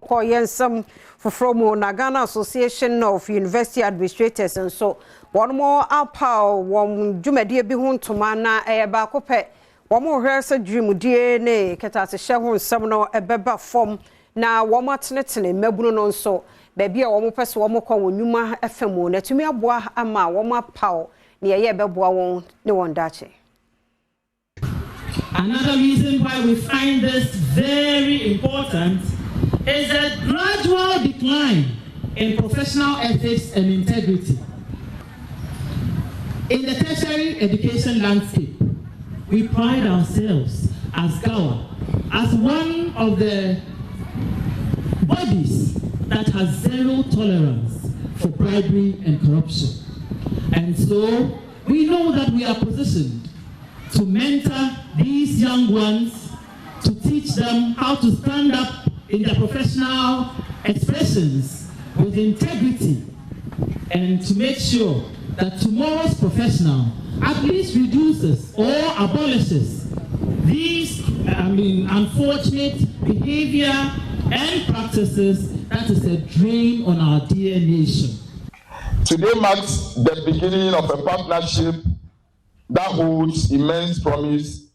Koyensam from Ghana Association of University Administrators and so one more alpow one Jumedia Bihun to mana a bacope one more rehearsal dream DNA Catas Shahun Sumno a beba form now one more tnetting Melbourne so baby a one more person one more call Numa FMO Netumia Boa Ama one more pow near Yebeboa won't no one dache. Another reason why we find this very important is a gradual decline in professional ethics and integrity. In the tertiary education landscape, we pride ourselves as GAWA as one of the bodies that has zero tolerance for bribery and corruption. And so we know that we are positioned to mentor these young ones, to teach them how to stand up in their professional expressions with integrity, and to make sure that tomorrow's professional at least reduces or abolishes these unfortunate behavior and practices that is a drain on our dear nation. Today marks the beginning of a partnership that holds immense promise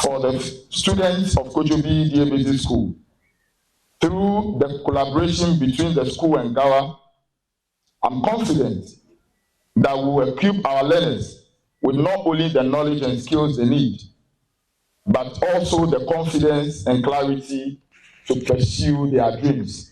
for the students of Kojobi DABC School. Through the collaboration between the school and GAWA, I'm confident that we will equip our learners with not only the knowledge and skills they need, but also the confidence and clarity to pursue their dreams.